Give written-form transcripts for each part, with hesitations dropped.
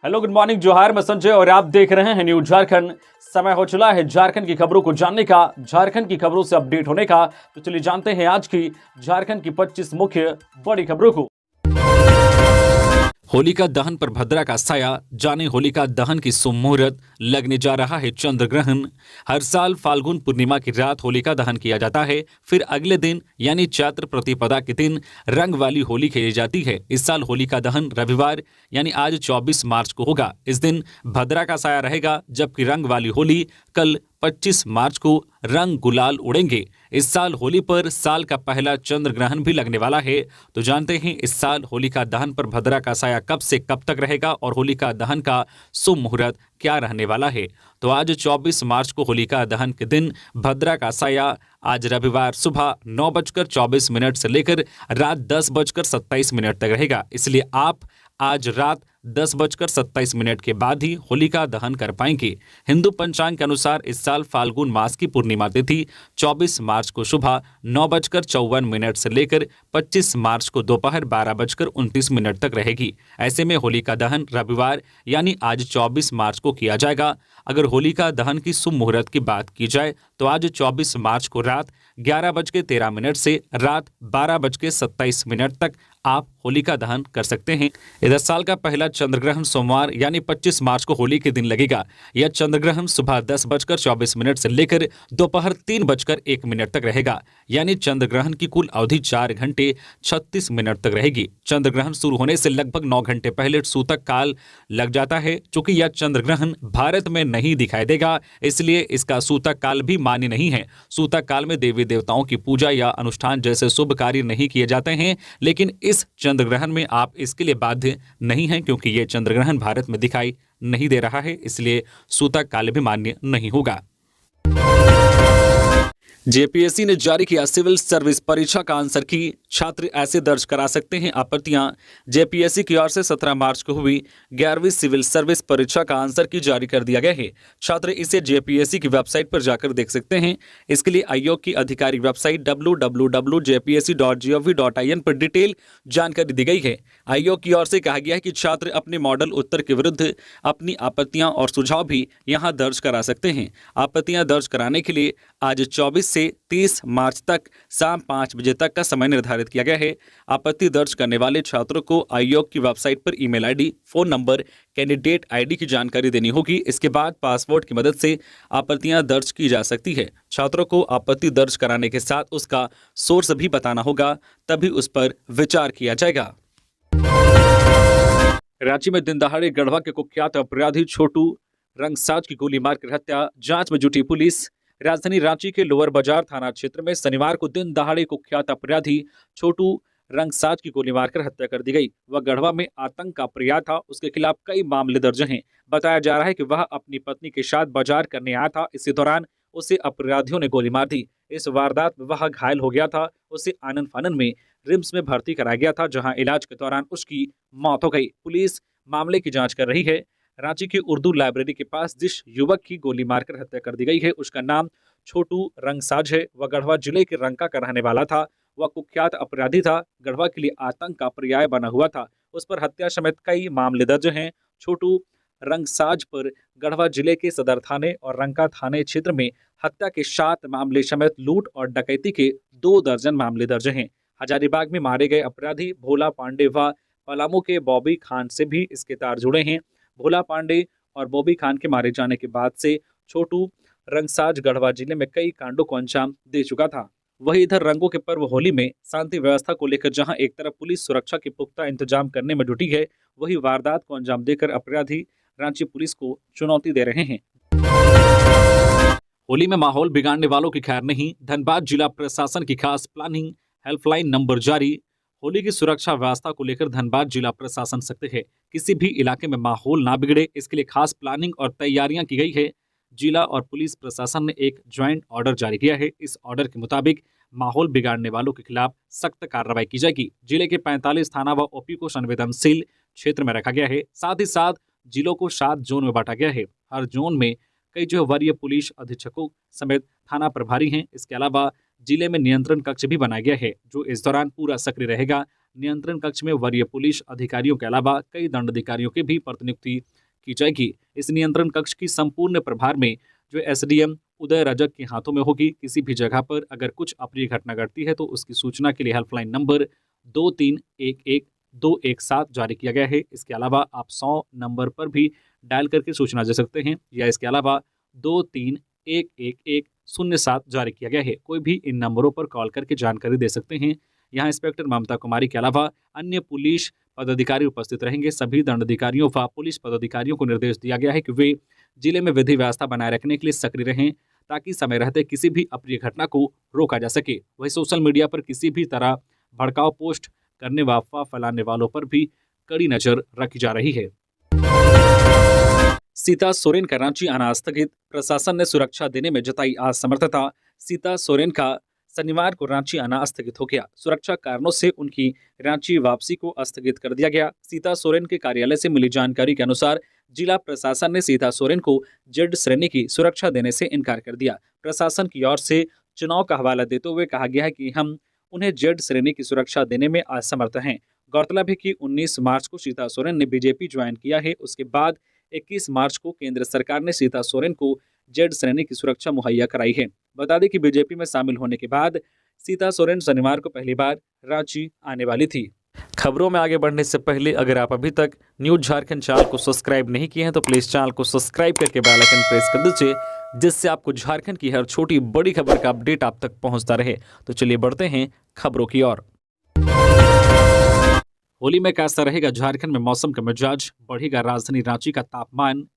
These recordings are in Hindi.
हेलो, गुड मॉर्निंग, जोहार। मैं संजय और आप देख रहे हैं न्यूज झारखंड। समय हो चला है झारखंड की खबरों को जानने का, झारखंड की खबरों से अपडेट होने का। तो चलिए जानते हैं आज की झारखंड की 25 मुख्य बड़ी खबरों को। होलिका दहन पर भद्रा का साया, जाने होलिका दहन की शुभ मुहूर्त, लगने जा रहा है चंद्र ग्रहण। हर साल फाल्गुन पूर्णिमा की रात होलिका दहन किया जाता है, फिर अगले दिन यानी चैत्र प्रतिपदा के दिन रंग वाली होली खेली जाती है। इस साल होलिका दहन रविवार यानी आज 24 मार्च को होगा। इस दिन भद्रा का साया रहेगा, जबकि रंग वाली होली कल 25 मार्च को रंग गुलाल उड़ेंगे। इस साल होली पर साल का पहला चंद्र ग्रहण भी लगने वाला है। तो जानते हैं इस साल होलिका दहन पर भद्रा का साया कब से कब तक रहेगा और होलिका दहन का शुभ मुहूर्त क्या रहने वाला है। तो आज 24 मार्च को होलिका दहन के दिन भद्रा का साया आज रविवार सुबह 9:24 से लेकर रात 10:27 तक रहेगा। इसलिए आप आज रात 10:27 के बाद ही होलिका दहन कर पाएंगे। हिंदू पंचांग के अनुसार इस साल फाल्गुन मास की पूर्णिमा तिथि 24 मार्च को सुबह 9:54 से लेकर 25 मार्च को दोपहर 12:29 तक रहेगी। ऐसे में होलिका दहन रविवार यानी आज 24 मार्च को किया जाएगा। अगर होलिका दहन की शुभ मुहूर्त की बात की जाए तो आज 24 मार्च को रात 11:13 से रात 12:27 तक आप होलिका दहन कर सकते हैं। इधर साल का पहला चंद्रग्रहण सोमवार यानी 25 मार्च को होली के दिन लगेगा। यह चंद्रग्रहण सुबह 10:24 से लेकर दोपहर 3:01 तक रहेगा। यानी चंद्रग्रहण की कुल अवधि 4 घंटे 36 मिनट तक रहेगी। चंद्रग्रहण शुरू होने से लगभग 9 घंटे पहले सूतक काल लग जाता है। चूंकि यह चंद्रग्रहण भारत में नहीं दिखाई देगा, इसलिए इसका सूतक काल भी मान्य नहीं है। सूतक काल में देवी देवताओं की पूजा या अनुष्ठान जैसे शुभ कार्य नहीं किए जाते हैं, लेकिन इस चंद्रग्रहण में आप इसके लिए बाध्य नहीं हैं, क्योंकि यह चंद्रग्रहण भारत में दिखाई नहीं दे रहा है, इसलिए सूतक काल भी मान्य नहीं होगा। जेपीएससी ने जारी किया सिविल सर्विस परीक्षा का आंसर की, छात्र ऐसे दर्ज करा सकते हैं आपत्तियां। जेपीएससी की ओर से 17 मार्च को हुई 11वीं सिविल सर्विस परीक्षा का आंसर की जारी कर दिया गया है। छात्र इसे जेपीएससी की वेबसाइट पर जाकर देख सकते हैं। इसके लिए आयोग की आधिकारिक वेबसाइट www.jpsc.gov.in पर डिटेल जानकारी दी गई है। आयोग की ओर से कहा गया है कि छात्र अपने मॉडल उत्तर के विरुद्ध अपनी आपत्तियां और सुझाव भी यहां दर्ज करा सकते हैं। आपत्तियां दर्ज कराने के लिए आज 24 से 30 मार्च तक शाम 5 बजे तक का समय निर्धारित किया गया है। आपत्ति दर्ज करने वाले छात्रों को आयोग की वेबसाइट पर email ID, phone number, candidate ID की जानकारी देनी होगी। इसके बाद पासवर्ड की मदद से आपत्तियां दर्ज की जा सकती है। छात्रों को आपत्ति दर्ज कराने के साथ उसका सोर्स भी बताना होगा, तभी उस पर विचार किया जाएगा। रांची में दिन दहाड़े गढ़वा के कुख्यात अपराधी छोटू रंगसाज की गोली मारकर हत्या, जांच में जुटी पुलिस। राजधानी रांची के लोअर बाजार थाना क्षेत्र में शनिवार को दिन दहाड़े कुख्यात अपराधी छोटू रंगसाज की गोली मारकर हत्या कर दी गई। वह गढ़वा में आतंक का प्रयास था। उसके खिलाफ कई मामले दर्ज हैं। बताया जा रहा है कि वह अपनी पत्नी के साथ बाजार करने आया था। इसी दौरान उसे अपराधियों ने गोली मार दी। इस वारदात में वह घायल हो गया था। उसे आनन फानन में रिम्स में भर्ती कराया गया था, जहां इलाज के दौरान उसकी मौत हो गई। पुलिस मामले की जांच कर रही है। रांची की उर्दू लाइब्रेरी के पास जिस युवक की गोली मारकर हत्या कर दी गई है, उसका नाम छोटू रंगसाज है। वह गढ़वा जिले के रंका का रहने वाला था। वह कुख्यात अपराधी था। गढ़वा के लिए आतंक का पर्याय बना हुआ था। उस पर हत्या समेत कई मामले दर्ज हैं। छोटू रंगसाज पर गढ़वा जिले के सदर थाने और रंका थाने क्षेत्र में हत्या के 7 मामले समेत लूट और डकैती के 2 दर्जन मामले दर्ज हैं। हजारीबाग में मारे गए अपराधी भोला पांडे व पलामू के बॉबी खान से भी इसके तार जुड़े हैं। भोला पांडे और बॉबी खान के मारे जाने के बाद से छोटू रंगसाज गढ़वा जिले में कई कांडों को अंजाम दे चुका था। वहीं इधर रंगों के पर्व होली में शांति व्यवस्था को लेकर जहां एक तरफ पुलिस सुरक्षा के पुख्ता इंतजाम करने में जुटी है, वहीं वारदात को अंजाम देकर अपराधी रांची पुलिस को चुनौती दे रहे हैं। होली में माहौल बिगाड़ने वालों की खैर नहीं, धनबाद जिला प्रशासन की खास प्लानिंग, हेल्पलाइन नंबर जारी। होली की सुरक्षा व्यवस्था को लेकर धनबाद जिला प्रशासन सख्त है। किसी भी इलाके में माहौल ना बिगड़े, इसके लिए खास प्लानिंग और तैयारियां की गई है। जिला और पुलिस प्रशासन ने एक ज्वाइंट ऑर्डर जारी किया है। इस ऑर्डर के मुताबिक माहौल बिगाड़ने वालों के खिलाफ सख्त कार्रवाई की जाएगी। जिले के 45 थाना व ओपी को संवेदनशील क्षेत्र में रखा गया है। साथ ही साथ जिलों को 7 जोन में बांटा गया है। हर जोन में कई वरीय पुलिस अधीक्षकों समेत थाना प्रभारी हैं। इसके अलावा जिले में नियंत्रण कक्ष भी बनाया गया है, जो इस दौरान पूरा सक्रिय रहेगा। नियंत्रण कक्ष में वरीय पुलिस अधिकारियों के अलावा कई दंडाधिकारियों की भी प्रतिनियुक्ति की जाएगी। इस नियंत्रण कक्ष की संपूर्ण प्रभार में जो एसडीएम उदय रजक के हाथों में होगी। किसी भी जगह पर अगर कुछ अप्रिय घटना घटती है तो उसकी सूचना के लिए हेल्पलाइन नंबर 2311-217 जारी किया गया है। इसके अलावा आप 100 नंबर पर भी डायल करके सूचना दे सकते हैं, या इसके अलावा 2311-117 जारी किया गया है। कोई भी इन नंबरों पर कॉल करके जानकारी दे सकते हैं। यहाँ इंस्पेक्टर ममता कुमारी के अलावा अन्य पुलिस पदाधिकारी उपस्थित रहेंगे। सभी दंडाधिकारियों व पुलिस पदाधिकारियों को निर्देश दिया गया है कि वे जिले में विधि व्यवस्था बनाए रखने के लिए सक्रिय रहें, ताकि समय रहते किसी भी अप्रिय घटना को रोका जा सके। वहीं सोशल मीडिया पर किसी भी तरह भड़काऊ पोस्ट करने व अफवाह फैलाने वालों पर भी कड़ी नजर रखी जा रही है। सीता सोरेन का रांची आना स्थगित, प्रशासन ने सुरक्षा देने में जताई असमर्थता। सीता सोरेन का शनिवार को रांची आना स्थगित हो गया। सुरक्षा कारणों से उनकी रांची वापसी को स्थगित कर दिया गया। सीता सोरेन के कार्यालय से मिली जानकारी के अनुसार जिला प्रशासन ने सीता सोरेन को जेड श्रेणी की सुरक्षा देने से इनकार कर दिया। प्रशासन की ओर से चुनाव का हवाला देते हुए कहा गया है कि हम उन्हें जेड श्रेणी की सुरक्षा देने में असमर्थ हैं। गौरतलब है कि 19 मार्च को सीता सोरेन ने बीजेपी ज्वाइन किया है। उसके बाद 21 मार्च को केंद्र सरकार ने सीता सोरेन को जेड श्रेणी की सुरक्षा मुहैया कराई है। बता दें कि बीजेपी में शामिल होने के बाद सीता सोरेन शनिवार को पहली बार रांची आने वाली थी। खबरों में आगे बढ़ने से पहले अगर आप अभी तक न्यूज़ झारखंड चैनल को सब्सक्राइब नहीं किए हैं तो प्लीज़ चैनल को सब्सक्राइब करके बेल आइकन प्रेस कर दीजिए, जिससे आपको झारखंड की हर छोटी बड़ी खबर का अपडेट आप तक पहुंचता रहे। तो चलिए बढ़ते हैं खबरों की ओर। होली में कैसा रहेगा झारखंड में मौसम का मिजाज, बढ़ेगा राजधानी रांची का तापमान।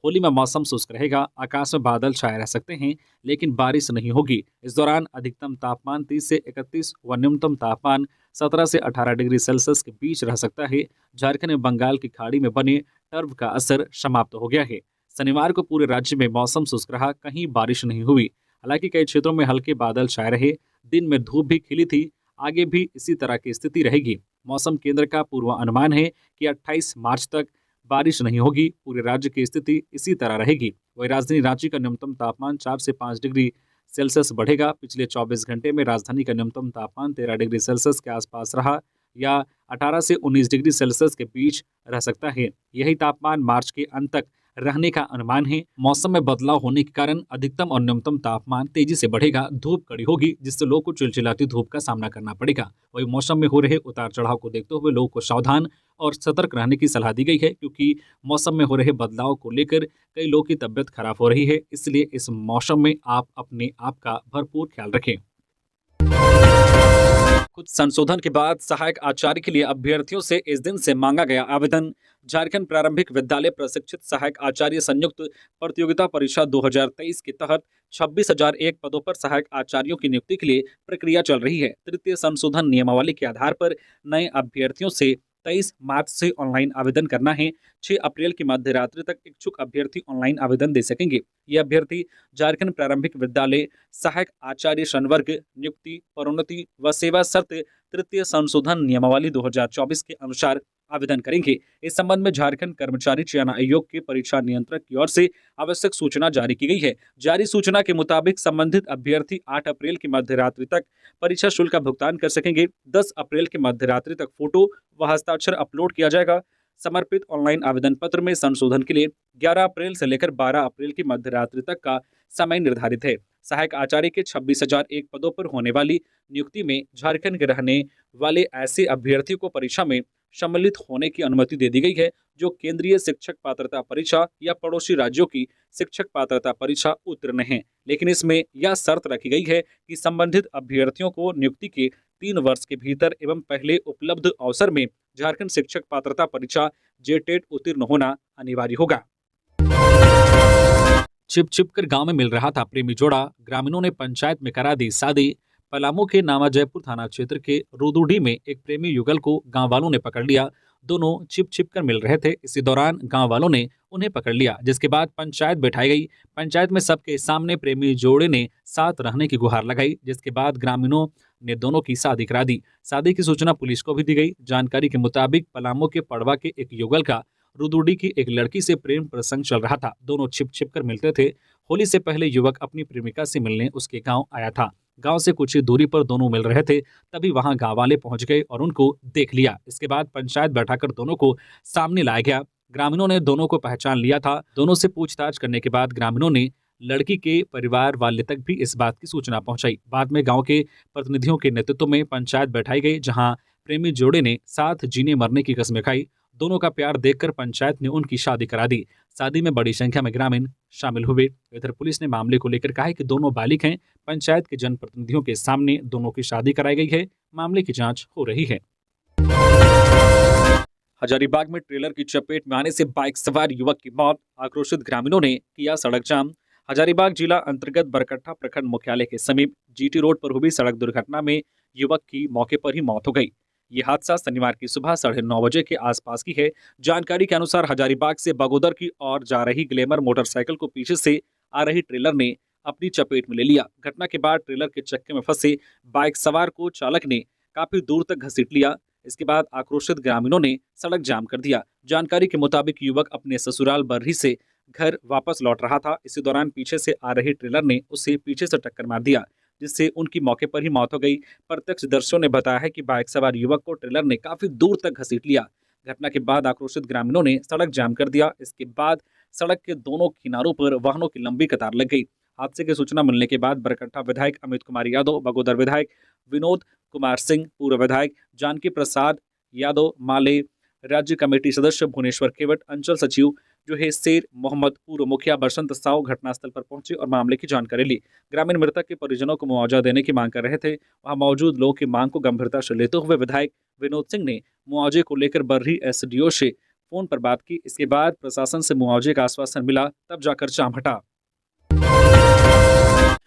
होली में मौसम शुष्क रहेगा, आकाश में बादल छाए रह सकते हैं लेकिन बारिश नहीं होगी। इस दौरान अधिकतम तापमान 30 से 31 व न्यूनतम तापमान 17 से 18 डिग्री सेल्सियस के बीच रह सकता है। झारखंड में बंगाल की खाड़ी में बने टर्फ का असर समाप्त हो गया है। शनिवार को पूरे राज्य में मौसम शुष्क रहा, कहीं बारिश नहीं हुई। हालांकि कई क्षेत्रों में हल्के बादल छाए रहे, दिन में धूप भी खिली थी। आगे भी इसी तरह की स्थिति रहेगी। मौसम केंद्र का पूर्वानुमान है कि 28 मार्च तक बारिश नहीं होगी। पूरे राज्य की स्थिति इसी तरह रहेगी। वहीं राजधानी रांची का न्यूनतम तापमान 4 से 5 डिग्री सेल्सियस बढ़ेगा। पिछले 24 घंटे में राजधानी का न्यूनतम तापमान 13 डिग्री सेल्सियस के आसपास रहा, या 18 से 19 डिग्री सेल्सियस के बीच रह सकता है। यही तापमान मार्च के अंत तक रहने का अनुमान है। मौसम में बदलाव होने के कारण अधिकतम और न्यूनतम तापमान तेजी से बढ़ेगा, धूप कड़ी होगी, जिससे लोगों को चिलचिलाती धूप का सामना करना पड़ेगा। वही मौसम में हो रहे उतार चढ़ाव को देखते हुए लोगों को सावधान और सतर्क रहने की सलाह दी गई है, क्योंकि मौसम में हो रहे बदलाव को लेकर कई लोगों की तबीयत खराब हो रही है। इसलिए इस मौसम में आप अपने आप का भरपूर ख्याल रखें। कुछ संशोधन के बाद सहायक आचार्य के लिए अभ्यर्थियों से इस दिन से मांगा गया आवेदन। झारखंड प्रारंभिक विद्यालय प्रशिक्षित सहायक आचार्य संयुक्त प्रतियोगिता परीक्षा 2023 के तहत 26,001 पदों पर सहायक आचार्यों की नियुक्ति के लिए प्रक्रिया चल रही है। तृतीय संशोधन नियमावली के आधार पर नए अभ्यर्थियों से 23 मार्च से ऑनलाइन आवेदन करना है। 6 अप्रैल की मध्य रात्रि तक इच्छुक अभ्यर्थी ऑनलाइन आवेदन दे सकेंगे। ये अभ्यर्थी झारखंड प्रारंभिक विद्यालय सहायक आचार्य संवर्ग नियुक्ति, पदोन्नति व सेवा शर्त तृतीय संशोधन नियमावली 2024 के अनुसार आवेदन करेंगे। इस संबंध में झारखंड कर्मचारी चयन आयोग के परीक्षा नियंत्रक की ओर से आवश्यक सूचना जारी की गई है। जारी सूचना के मुताबिक संबंधित अभ्यर्थी 8 अप्रैल की मध्य रात्रि तक परीक्षा शुल्क का भुगतान कर सकेंगे। 10 अप्रैल की मध्य रात्रि तक फोटो व हस्ताक्षर अपलोड किया जाएगा। समर्पित ऑनलाइन आवेदन पत्र में संशोधन के लिए 11 अप्रैल से लेकर 12 अप्रैल की मध्य रात्रि तक का समय निर्धारित है। सहायक आचार्य के 26,001 पदों पर होने वाली नियुक्ति में झारखंड के रहने वाले ऐसे अभ्यर्थी को परीक्षा में सम्मिलित होने की अनुमति दे दी गई है जो केंद्रीय शिक्षक पात्रता परीक्षा या पड़ोसी राज्यों की शिक्षक पात्रता परीक्षा उत्तीर्ण हैं। लेकिन इसमें यह शर्त रखी गई है कि संबंधित अभ्यर्थियों को नियुक्ति के 3 वर्ष के भीतर एवं पहले उपलब्ध अवसर में झारखंड शिक्षक पात्रता परीक्षा जेटेट उत्तीर्ण होना अनिवार्य होगा। छिप छिप कर गांव में मिल रहा था प्रेमी जोड़ा, ग्रामीणों ने पंचायत में करा दी शादी। पलामू के नामा जयपुर थाना क्षेत्र के रुदुडी में एक प्रेमी युगल को गांव वालों ने पकड़ लिया। दोनों छिप छिप कर मिल रहे थे। इसी दौरान गांव वालों ने उन्हें पकड़ लिया, जिसके बाद पंचायत बैठाई गई। पंचायत में सबके सामने प्रेमी जोड़े ने साथ रहने की गुहार लगाई, जिसके बाद ग्रामीणों ने दोनों की शादी करा दी। शादी की सूचना पुलिस को भी दी गई। जानकारी के मुताबिक पलामू के पड़वा के एक युगल का रुदुडी की एक लड़की से प्रेम प्रसंग चल रहा था। दोनों छिप छिप कर मिलते थे। होली से पहले युवक अपनी प्रेमिका से मिलने उसके गांव आया था। गांव से कुछ ही दूरी पर दोनों मिल रहे थे, तभी वहां गांव वाले पहुंच गए और उनको देख लिया। इसके बाद पंचायत बैठाकर दोनों को सामने लाया गया। ग्रामीणों ने दोनों को पहचान लिया था। दोनों से पूछताछ करने के बाद ग्रामीणों ने लड़की के परिवार वाले तक भी इस बात की सूचना पहुंचाई। बाद में गांव के प्रतिनिधियों के नेतृत्व में पंचायत बैठाई गई, जहां प्रेमी जोड़े ने साथ जीने मरने की कसमें खाई। दोनों का प्यार देखकर पंचायत ने उनकी शादी करा दी। शादी में बड़ी संख्या में ग्रामीण शामिल हुए। इधर पुलिस ने मामले को लेकर कहा है कि दोनों बालिग हैं। पंचायत के जनप्रतिनिधियों के सामने दोनों की शादी कराई गई है। मामले की जांच हो रही है। हजारीबाग में ट्रेलर की चपेट में आने से बाइक सवार युवक की मौत, आक्रोशित ग्रामीणों ने किया सड़क जाम। हजारीबाग जिला अंतर्गत बरकट्टा प्रखंड मुख्यालय के समीप जीटी रोड पर हुई सड़क दुर्घटना में युवक की मौके पर ही मौत हो गई। ये हादसा शनिवार की सुबह 9:30 बजे के आसपास की है। जानकारी के अनुसार हजारीबाग से बगोदर की ओर जा रही ग्लैमर मोटरसाइकिल को पीछे से आ रही ट्रेलर ने अपनी चपेट में ले लिया। घटना के बाद ट्रेलर के चक्के में फंसे बाइक सवार को चालक ने काफी दूर तक घसीट लिया। इसके बाद आक्रोशित ग्रामीणों ने सड़क जाम कर दिया। जानकारी के मुताबिक युवक अपने ससुराल बर्री से घर वापस लौट रहा था। इसी दौरान पीछे से आ रही ट्रेलर ने उसे पीछे से टक्कर मार दिया, जिससे उनकी मौके पर ही मौत हो गई। प्रत्यक्षदर्शियों ने बताया है कि बाइक सवार युवक को ट्रेलर ने काफी दूर तक घसीट लिया। घटना के बाद आक्रोशित ग्रामीणों ने सड़क जाम कर दिया। इसके बाद सड़क के दोनों किनारों पर वाहनों की लंबी कतार लग गई। हादसे की सूचना मिलने के बाद बरकट्टा विधायक अमित कुमार यादव, बगोदर विधायक विनोद कुमार सिंह, पूर्व विधायक जानकी प्रसाद यादव, माले राज्य कमेटी सदस्य भुवनेश्वर केवट, अंचल सचिव जोहेश शेर मोहम्मद, पूर्व मुखिया बसंत साव घटनास्थल पर पहुंचे और मामले की जानकारी ली। ग्रामीण मृतक के परिजनों को मुआवजा देने की मांग कर रहे थे। वहां मौजूद लोगों की मांग को गंभीरता से लेते हुए विधायक विनोद सिंह ने मुआवजे को लेकर बर्री एसडीओ से फोन पर बात की। इसके बाद प्रशासन से मुआवजे का आश्वासन मिला, तब जाकर जाम हटा।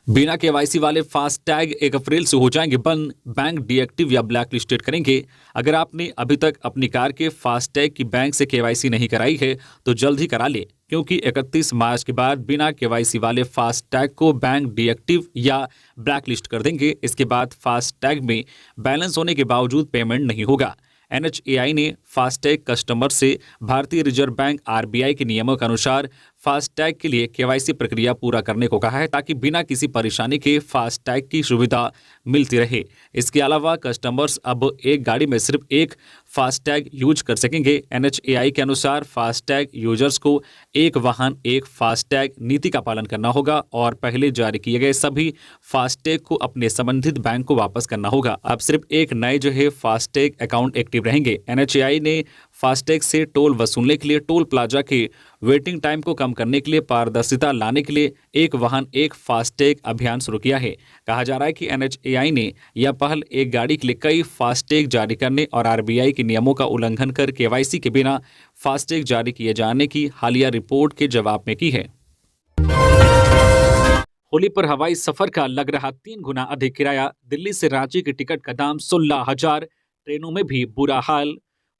बिना केवाईसी वाले फास्ट टैग 1 अप्रैल से हो जाएंगे बंद। बैंक डीएक्टिव या ब्लैक लिस्टेड करेंगे। अगर आपने अभी तक अपनी कार के फास्ट टैग की बैंक से केवाईसी नहीं कराई है तो जल्द ही करा ले, क्योंकि 31 मार्च के बाद बिना केवाईसी वाले फास्ट टैग को बैंक डीएक्टिव या ब्लैक लिस्ट कर देंगे। इसके बाद फास्ट टैग में बैलेंस होने के बावजूद पेमेंट नहीं होगा। एनएचएआई ने फास्टैग कस्टमर से भारतीय रिजर्व बैंक आरबीआई के नियमों के अनुसार फास्टैग के लिए केवाईसी प्रक्रिया पूरा करने को कहा है, ताकि बिना किसी परेशानी के फास्टैग की सुविधा मिलती रहे। इसके अलावा कस्टमर्स अब एक गाड़ी में सिर्फ एक फास्टैग यूज कर सकेंगे। एनएचएआई के अनुसार फास्टैग यूजर्स को एक वाहन एक फास्टैग नीति का पालन करना होगा और पहले जारी किए गए सभी फास्टैग को अपने संबंधित बैंक को वापस करना होगा। अब सिर्फ एक नए फास्टैग अकाउंट एक्टिव रहेंगे। एनएचएआई ने फास्टैग से टोल वसूलने के लिए टोल प्लाजा के वेटिंग टाइम को कम करने के लिए पारदर्शिता लाने के लिए एक वाहन एक फास्टैग अभियान शुरू किया है। कहा जा रहा है कि एनएचएआई ने यह पहल एक गाड़ी के लिए कई फास्टैग जारी करने और आरबीआई के नियमों का उल्लंघन कर केवाईसी के बिना फास्टैग जारी किए जाने की हालिया रिपोर्ट के जवाब में की है। होली पर हवाई सफर का लग रहा 3 गुना अधिक किराया। दिल्ली से रांची की टिकट का दाम 16,000। ट्रेनों में भी बुरा हाल।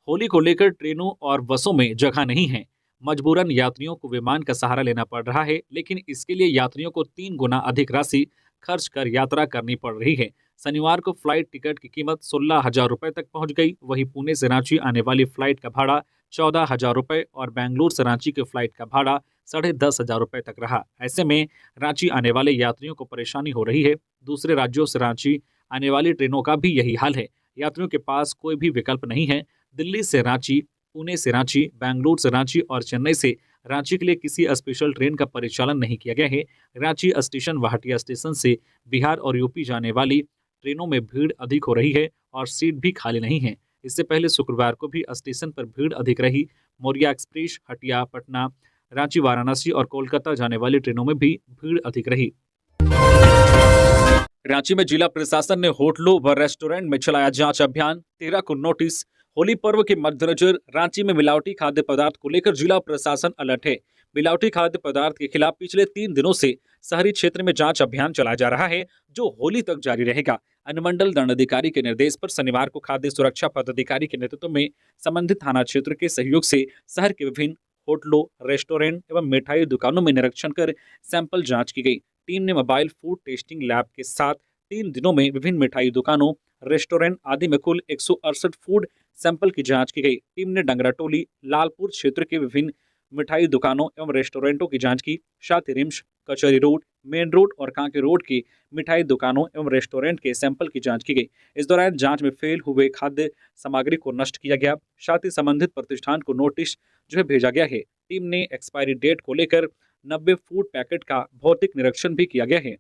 होली को लेकर ट्रेनों और बसों में जगह नहीं है। मजबूरन यात्रियों को विमान का सहारा लेना पड़ रहा है, लेकिन इसके लिए यात्रियों को 3 गुना अधिक राशि खर्च कर यात्रा करनी पड़ रही है। शनिवार को फ्लाइट टिकट की कीमत 16,000 रुपये तक पहुंच गई। वहीं पुणे से रांची आने वाली फ्लाइट का भाड़ा 14,000 रुपये और बेंगलुरु से रांची की फ्लाइट का भाड़ा 10,500 रुपये तक रहा। ऐसे में रांची आने वाले यात्रियों को परेशानी हो रही है। दूसरे राज्यों से रांची आने वाली ट्रेनों का भी यही हाल है। यात्रियों के पास कोई भी विकल्प नहीं है। दिल्ली से रांची, पुणे से रांची, बेंगलुरु से रांची और चेन्नई से रांची के लिए किसी स्पेशल ट्रेन का परिचालन नहीं किया गया है। रांची स्टेशन व हटिया स्टेशन से बिहार और यूपी जाने वाली ट्रेनों में भीड़ अधिक हो रही है और सीट भी खाली नहीं है। इससे पहले शुक्रवार को भी स्टेशन पर भीड़ अधिक रही। मौर्या एक्सप्रेस, हटिया, पटना, रांची, वाराणसी और कोलकाता जाने वाली ट्रेनों में भी भीड़ अधिक रही। रांची में जिला प्रशासन ने होटलों व रेस्टोरेंट में चलाया जांच अभियान। 13 को नोटिस। होली पर्व के मद्देनजर रांची में मिलावटी खाद्य पदार्थ को लेकर जिला प्रशासन अलर्ट है। मिलावटी खाद्य पदार्थ के खिलाफ पिछले 3 दिनों से शहरी क्षेत्र में जांच अभियान चलाया जा रहा है, जो होली तक जारी रहेगा। अनुमंडल दंडाधिकारी के निर्देश पर शनिवार को खाद्य सुरक्षा पदाधिकारी के नेतृत्व में संबंधित थाना क्षेत्र के सहयोग से शहर के विभिन्न होटलों, रेस्टोरेंट एवं मिठाई दुकानों में निरीक्षण कर सैंपल जांच की गई। टीम ने मोबाइल फूड टेस्टिंग लैब के साथ 3 दिनों में विभिन्न मिठाई दुकानों, रेस्टोरेंट आदि में कुल 168 फूड सैंपल की जांच की गई। टीम ने डंगराटोली, लालपुर क्षेत्र के विभिन्न मिठाई दुकानों एवं रेस्टोरेंटों की जांच की। साथ ही रिम्स, कचहरी रोड, मेन रोड और कांके रोड की मिठाई दुकानों एवं रेस्टोरेंट के सैंपल की जांच की गई। इस दौरान जांच में फेल हुए खाद्य सामग्री को नष्ट किया गया। साथ ही संबंधित प्रतिष्ठान को नोटिस भेजा गया है। टीम ने एक्सपायरी डेट को लेकर 90 फूड पैकेट का भौतिक निरीक्षण भी किया गया है।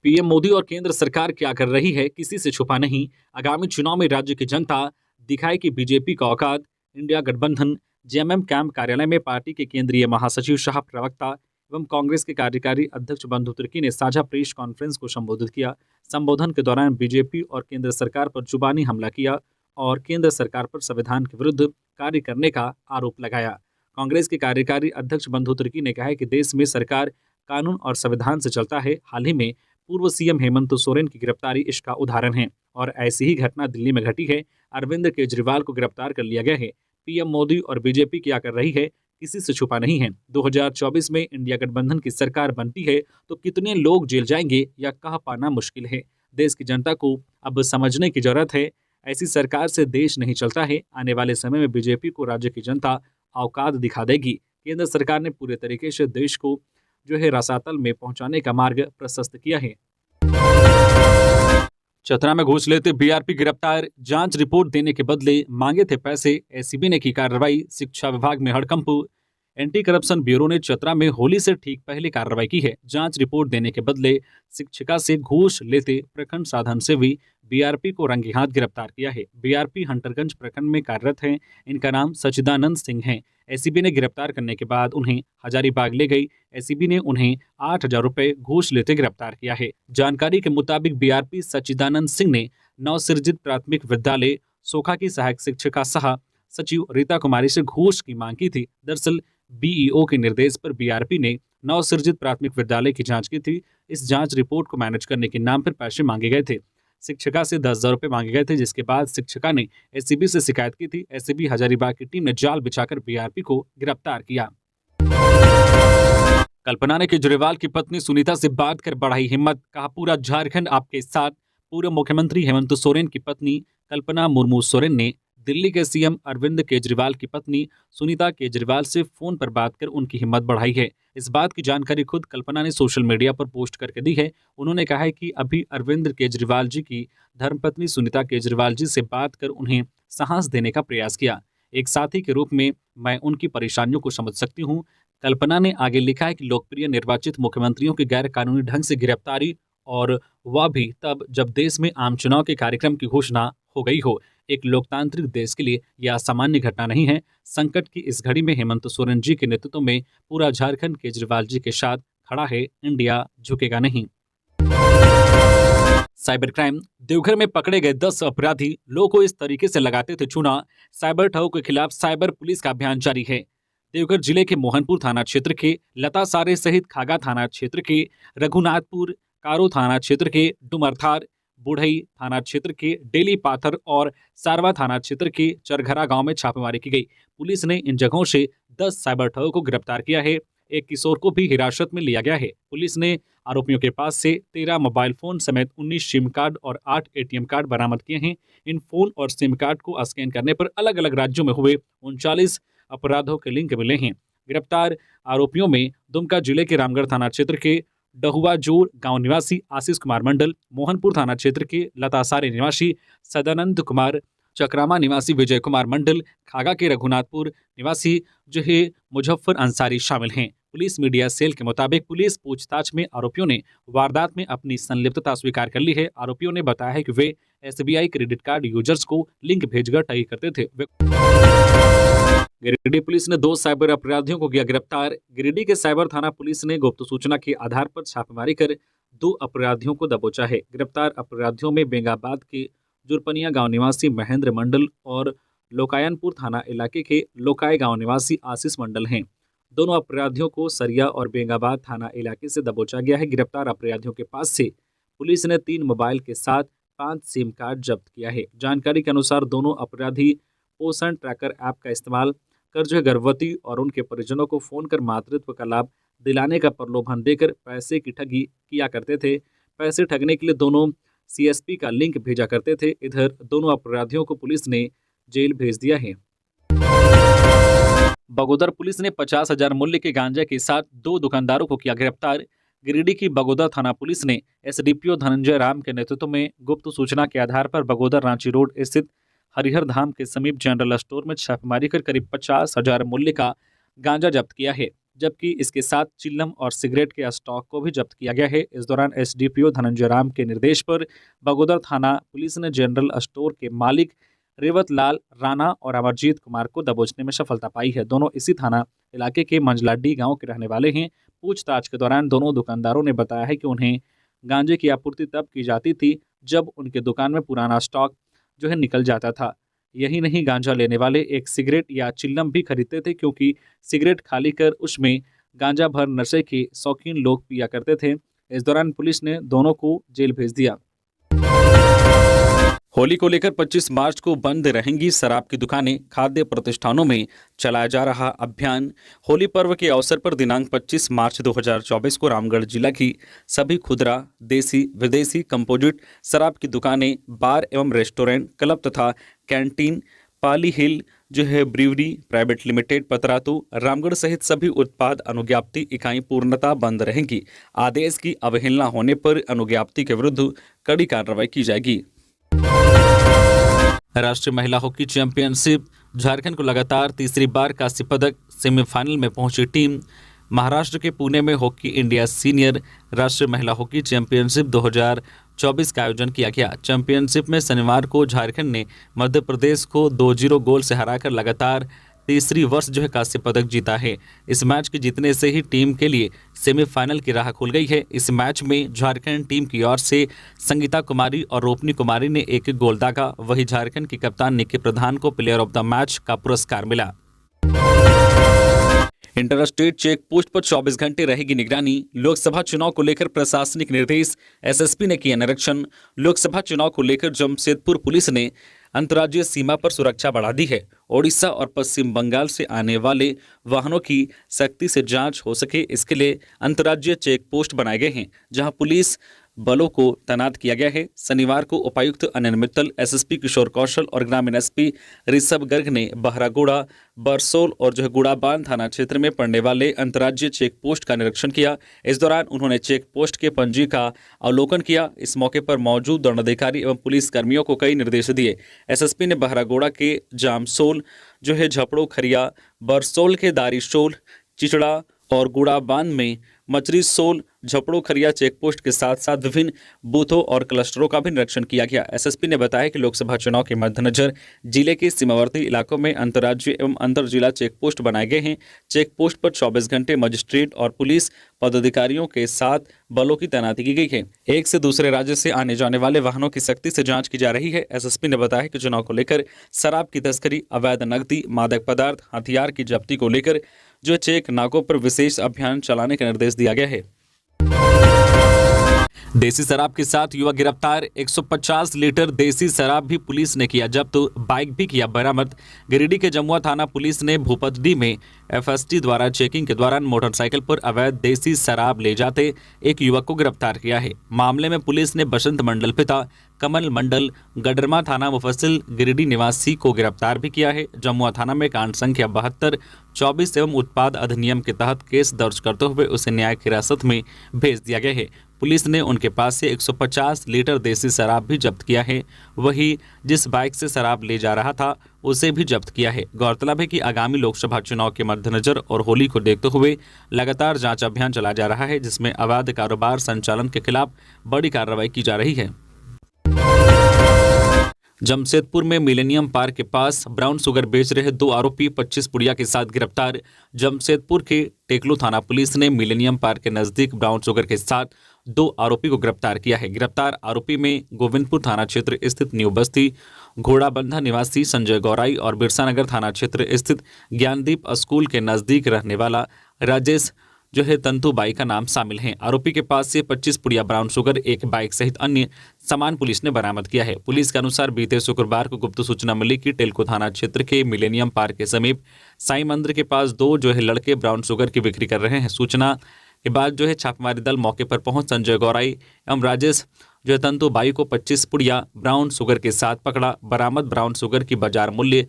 पीएम मोदी और केंद्र सरकार क्या कर रही है, किसी से छुपा नहीं। आगामी चुनाव में राज्य की जनता दिखाए कि बीजेपी का औकात। इंडिया गठबंधन। जेएमएम कैंप कार्यालय में पार्टी के केंद्रीय महासचिव शाह प्रवक्ता एवं कांग्रेस के कार्यकारी अध्यक्ष बंधु तिर्की ने साझा प्रेस कॉन्फ्रेंस को संबोधित किया। संबोधन के दौरान बीजेपी और केंद्र सरकार पर जुबानी हमला किया और केंद्र सरकार पर संविधान के विरुद्ध कार्य करने का आरोप लगाया। कांग्रेस के कार्यकारी अध्यक्ष बंधु तिर्की ने कहा है कि देश में सरकार कानून और संविधान से चलता है। हाल ही में पूर्व सीएम हेमंत सोरेन की गिरफ्तारी इसका उदाहरण है और ऐसी ही घटना दिल्ली में घटी है। अरविंद केजरीवाल को गिरफ्तार कर लिया गया है। पीएम मोदी और बीजेपी क्या कर रही है, किसी से छुपा नहीं है। 2024 में इंडिया गठबंधन की सरकार बनती है तो कितने लोग जेल जाएंगे या कह पाना मुश्किल है। देश की जनता को अब समझने की जरूरत है, ऐसी सरकार से देश नहीं चलता है। आने वाले समय में बीजेपी को राज्य की जनता औकात दिखा देगी। केंद्र सरकार ने पूरे तरीके से देश को रसातल में पहुंचाने का मार्ग प्रशस्त किया है। चतरा में घूस लेते बीआरपी गिरफ्तार। जांच रिपोर्ट देने के बदले मांगे थे पैसे, एसीबी ने की कार्रवाई। शिक्षा विभाग में हड़कंप। एंटी करप्शन ब्यूरो ने चतरा में होली से ठीक पहले कार्रवाई की है। जांच रिपोर्ट देने के बदले शिक्षिका से घूस लेते प्रखंड साधन सेवी बीआरपी को रंगे हाथ गिरफ्तार किया है। बीआरपी हंटरगंज प्रखंड में कार्यरत हैं। इनका नाम सचिदानंद सिंह है। एसीबी ने गिरफ्तार करने के बाद उन्हें हजारीबाग ले गई। एसीबी ने उन्हें 8,000 रुपए घूस लेते गिरफ्तार किया है। जानकारी के मुताबिक बीआरपी सचिदानंद सिंह ने नवसृजित प्राथमिक विद्यालय सोखा की सहायक शिक्षिका सह सचिव रीता कुमारी से घूस की मांग की थी। दरअसल बीईओ के निर्देश पर बीआरपी ने नवसृजित प्राथमिक विद्यालय की जांच की थी। इस जांच रिपोर्ट को मैनेज करने के नाम पर पैसे मांगे गए थे। शिक्षिका से 10,000 रुपए मांगे गए थे, जिसके बाद शिक्षिका ने एसीबी से शिकायत की थी। एसीबी हजारीबाग की टीम ने जाल बिछाकर बीआरपी को गिरफ्तार किया। कल्पना ने केजरीवाल की पत्नी सुनीता से बात कर बढ़ाई हिम्मत। कहा, पूरा झारखंड आपके साथ। पूर्व मुख्यमंत्री हेमंत सोरेन की पत्नी कल्पना मुर्मू सोरेन ने दिल्ली के सीएम अरविंद केजरीवाल की पत्नी सुनीता केजरीवाल से फोन पर बात कर उनकी हिम्मत बढ़ाई है। इस बात की जानकारी खुद कल्पना ने सोशल मीडिया पर पोस्ट करके दी है। उन्होंने कहा है कि अभी अरविंद केजरीवाल जी की धर्मपत्नी सुनीता केजरीवाल जी से बात कर उन्हें साहस देने का प्रयास किया। एक साथी के रूप में मैं उनकी परेशानियों को समझ सकती हूँ। कल्पना ने आगे लिखा है कि लोकप्रिय निर्वाचित मुख्यमंत्रियों की गैर कानूनी ढंग से गिरफ्तारी, और वह भी तब जब देश में आम चुनाव के कार्यक्रम की घोषणा हो गई हो। एक लोकतांत्रिक देश के लिए यह असामान्य घटना नहीं है। संकट की इस घड़ी में हेमंत सोरेन जी के नेतृत्व में पूरा झारखंड केजरीवाल जी के साथ खड़ा है। इंडिया झुकेगा नहीं। Cyber crime. देवघर में पकड़े गए 10 अपराधी लोगों को इस तरीके से लगाते थे चूना। साइबर ठगों के खिलाफ साइबर पुलिस का अभियान जारी है। देवघर जिले के मोहनपुर थाना क्षेत्र के लतासारे सहित खागा थाना क्षेत्र के रघुनाथपुर, कारो थाना क्षेत्र के डुमरथार, बुढ़ई थाना क्षेत्र के डेली पाथर और सारवा थाना क्षेत्र के चरघरा गांव में छापेमारी की गई। पुलिस ने इन जगहों से 10 साइबर ठगों को गिरफ्तार किया है। एक किशोर को भी हिरासत में लिया गया है। पुलिस ने आरोपियों के पास से 13 मोबाइल फोन समेत 19 सिम कार्ड और 8 एटीएम कार्ड बरामद किए हैं। इन फोन और सिम कार्ड को स्कैन करने पर अलग अलग राज्यों में हुए 39 अपराधों के लिंक मिले हैं। गिरफ्तार आरोपियों में दुमका जिले के रामगढ़ थाना क्षेत्र के डहुआजोर गांव निवासी आशीष कुमार मंडल, मोहनपुर थाना क्षेत्र के लतासारे निवासी सदानंद कुमार, चक्रामा निवासी विजय कुमार मंडल, खागा के रघुनाथपुर निवासी मुजफ्फर अंसारी शामिल हैं। पुलिस मीडिया सेल के मुताबिक पुलिस पूछताछ में आरोपियों ने वारदात में अपनी संलिप्तता स्वीकार कर ली है। आरोपियों ने बताया है कि वे एसबीआई क्रेडिट कार्ड यूजर्स को लिंक भेजकर ठगी करते थे। गिरिडीह पुलिस ने 2 साइबर अपराधियों को किया गिरफ्तार। गिरिडीह के साइबर थाना पुलिस ने गुप्त सूचना के आधार पर छापेमारी कर 2 अपराधियों को दबोचा है। गिरफ्तार अपराधियों में बेंगाबाद के जुरपनिया गांव निवासी महेंद्र मंडल और लोकायनपुर थाना इलाके के लोकाय गांव निवासी आशीष मंडल हैं। दोनों अपराधियों को सरिया और बेंगाबाद थाना इलाके से दबोचा गया है। गिरफ्तार अपराधियों के पास से पुलिस ने 3 मोबाइल के साथ 5 सिम कार्ड जब्त किया है। जानकारी के अनुसार दोनों अपराधी पोषण ट्रैकर ऐप का इस्तेमाल कर गर्भवती और उनके परिजनों को फोन कर मातृत्व का लाभ दिलाने का प्रलोभन देकर पैसे की ठगी किया करते थे। पैसे ठगने के लिए दोनों सीएसपी का लिंक भेजा करते थे। इधर दोनों अपराधियों को पुलिस ने जेल भेज दिया है। बगोदर पुलिस ने 50,000 मूल्य के गांजा के साथ 2 दुकानदारों को किया गिरफ्तार। गिरिडीह की बगोदर थाना पुलिस ने एसडीपीओ धनंजय राम के नेतृत्व में गुप्त सूचना के आधार पर बगोदर रांची रोड स्थित हरिहर धाम के समीप जनरल स्टोर में छापेमारी कर करीब 50,000 मूल्य का गांजा जब्त किया है, जबकि इसके साथ चिल्लम और सिगरेट के स्टॉक को भी जब्त किया गया है। इस दौरान एसडीपीओ धनंजय राम के निर्देश पर बगोदर थाना पुलिस ने जनरल स्टोर के मालिक रेवत लाल राणा और अमरजीत कुमार को दबोचने में सफलता पाई है। दोनों इसी थाना इलाके के मंजलाडी गांव के रहने वाले हैं। पूछताछ के दौरान दोनों दुकानदारों ने बताया है कि उन्हें गांजे की आपूर्ति तब की जाती थी जब उनके दुकान में पुराना स्टॉक निकल जाता था। यही नहीं, गांजा लेने वाले एक सिगरेट या चिल्लम भी खरीदते थे, क्योंकि सिगरेट खाली कर उसमें गांजा भर नशे के शौकीन लोग पिया करते थे। इस दौरान पुलिस ने दोनों को जेल भेज दिया। होली को लेकर 25 मार्च को बंद रहेंगी शराब की दुकानें, खाद्य प्रतिष्ठानों में चलाया जा रहा अभियान। होली पर्व के अवसर पर दिनांक 25 मार्च 2024 को रामगढ़ जिला की सभी खुदरा, देसी, विदेशी, कंपोजिट शराब की दुकानें, बार एवं रेस्टोरेंट, क्लब तथा कैंटीन, पाली हिल brewery private limited, Patratu, Ramgarh सहित सभी उत्पाद अनुज्ञाप्ति इकाई पूर्णतः बंद रहेंगी। आदेश की अवहेलना होने पर अनुज्ञाप्ति के विरुद्ध कड़ी कार्रवाई की जाएगी। राष्ट्रीय महिला हॉकी चैंपियनशिप, झारखंड को लगातार तीसरी बार कांस्य पदक, सेमीफाइनल में पहुंची टीम। महाराष्ट्र के पुणे में हॉकी इंडिया सीनियर राष्ट्रीय महिला हॉकी चैंपियनशिप 2024 का आयोजन किया गया। चैंपियनशिप में शनिवार को झारखंड ने मध्य प्रदेश को 2-0 गोल से हराकर लगातार तीसरी वर्ष कांस्य पदक जीता है। इस मैच के जीतने से ही टीम के लिए सेमीफाइनल की राह खुल गई है। इस मैच में झारखंड टीम की ओर से संगीता कुमारी और रोपनी कुमारी ने एक गोल दागा। वहीं झारखंड की कप्तान निक्की प्रधान को प्लेयर ऑफ द मैच का पुरस्कार मिला। इंटर-स्टेट चेक पोस्ट पर 24 घंटे रहेगी निगरानी। लोकसभा चुनाव को लेकर प्रशासनिक निर्देश, एसएसपी ने किया निरीक्षण। लोकसभा चुनाव को लेकर जमशेदपुर पुलिस ने अंतर्राज्यीय सीमा पर सुरक्षा बढ़ा दी है। ओडिशा और पश्चिम बंगाल से आने वाले वाहनों की सख्ती से जांच हो सके, इसके लिए अंतर्राज्यीय चेक पोस्ट बनाए गए हैं, जहां पुलिस बलों को तैनात किया गया है। शनिवार को उपायुक्त अनिल मित्तल, एसएसपी किशोर कौशल और ग्रामीण एसपी ऋषभ गर्ग ने बहरागोड़ा, बरसोल और गुड़ाबांध थाना क्षेत्र में पड़ने वाले अंतर्राज्यीय चेक पोस्ट का निरीक्षण किया। इस दौरान उन्होंने चेक पोस्ट के पंजी का अवलोकन किया। इस मौके पर मौजूद दंडाधिकारी एवं पुलिस कर्मियों को कई निर्देश दिए। एसएसपी ने बहरागोड़ा के जामसोल झपड़ो खरिया, बरसोल के दारीशोल, चिचड़ा और गुड़ाबांध में मचरी सोल, झपड़ो खरिया चेक पोस्ट के साथ साथ विभिन्न बूथों और क्लस्टरों का भी निरीक्षण किया गया। एसएसपी ने बताया कि लोकसभा चुनाव के मद्देनजर जिले के सीमावर्ती इलाकों में अंतर्राज्यीय एवं अंतर जिला चेक पोस्ट बनाए गए हैं। चेक पोस्ट पर 24 घंटे मजिस्ट्रेट और पुलिस पदाधिकारियों के साथ बलों की तैनाती की गई है। एक से दूसरे राज्य से आने जाने वाले वाहनों की सख्ती से जाँच की जा रही है। एसएसपी ने बताया कि चुनाव को लेकर शराब की तस्करी, अवैध नकदी, मादक पदार्थ, हथियार की जब्ती को लेकर चेक नाकों पर विशेष अभियान चलाने का निर्देश दिया गया है। देसी शराब के साथ युवक गिरफ्तार। 150 लीटर देसी शराब भी पुलिस ने किया जब्त, बाइक भी किया बरामद। गिरिडीह के जमुआ थाना पुलिस ने भूपतडी में एफएसटी द्वारा चेकिंग के दौरान मोटरसाइकिल पर अवैध देसी शराब ले जाते एक युवक को गिरफ्तार किया है। मामले में पुलिस ने बसंत मंडल पिता कमल मंडल, गडरमा थाना मुफस्सिल गिरिडीह निवासी को गिरफ्तार भी किया है। जमुआ थाना में कांड संख्या 72-24 एवं उत्पाद अधिनियम के तहत केस दर्ज करते हुए उसे न्यायिक हिरासत में भेज दिया गया है। पुलिस ने उनके पास से 150 लीटर देसी शराब भी जब्त किया है। वहीं जिस बाइक से शराब ले जा रहा था उसे भी जब्त किया है। गौरतलब है कि आगामी लोकसभा चुनाव के मद्देनजर और होली को देखते हुए लगातार जांच अभियान चलाया जा रहा है, जिसमें अवैध कारोबार संचालन के खिलाफ बड़ी कार्रवाई की जा रही है। जमशेदपुर में मिलेनियम पार्क के पास ब्राउन शुगर बेच रहे 2 आरोपी 25 पुड़िया के साथ गिरफ्तार। जमशेदपुर के टेकलू थाना पुलिस ने मिलेनियम पार्क के नजदीक ब्राउन शुगर के साथ 2 आरोपी को गिरफ्तार किया है। गिरफ्तार आरोपी में गोविंदपुर थाना क्षेत्र स्थित न्यू बस्ती घोड़ाबंधा निवासी संजय गौराई और बिरसानगर थाना क्षेत्र स्थित ज्ञानदीप स्कूल के नजदीक रहने वाला राजेश तंतुबाई का नाम शामिल हैं। आरोपी के पास से 25 पुड़िया ब्राउन शुगर, एक बाइक सहित अन्य सामान पुलिस ने बरामद किया है। पुलिस के अनुसार बीते शुक्रवार को गुप्त सूचना मिली कि टेलको थाना क्षेत्र के मिलेनियम पार्क के समीप साईं मंदिर के पास 2 लड़के ब्राउन शुगर की बिक्री कर रहे हैं। सूचना के बाद छापेमारी दल मौके पर पहुंच संजय गौराई एवं राजेश तंतुबाई को 25 पुड़िया ब्राउन शुगर के साथ पकड़ा। बरामद ब्राउन शुगर की बाजार मूल्य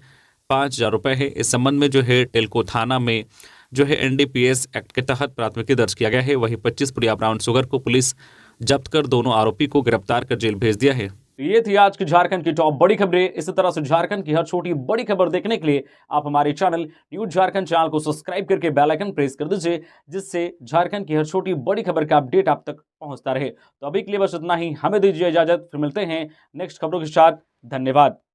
5,000 रुपये है। इस संबंध में जो है टेल्को थाना में जो है एनडीपीएस एक्ट के तहत प्राथमिकी दर्ज किया गया है। वहीं 25 पुड़िया ब्राउन शुगर को पुलिस जब्त कर दोनों आरोपी को गिरफ्तार कर जेल भेज दिया है। ये थी आज की झारखंड की टॉप बड़ी खबरें। इसी तरह से झारखंड की हर छोटी बड़ी खबर देखने के लिए आप हमारे चैनल न्यूज झारखंड चैनल को सब्सक्राइब करके बेल आइकन प्रेस कर दीजिए, जिससे झारखंड की हर छोटी बड़ी खबर का अपडेट आप तक पहुंचता रहे। तो अभी के लिए बस इतना ही, हमें दीजिए इजाजत, फिर मिलते हैं नेक्स्ट खबरों के साथ। धन्यवाद।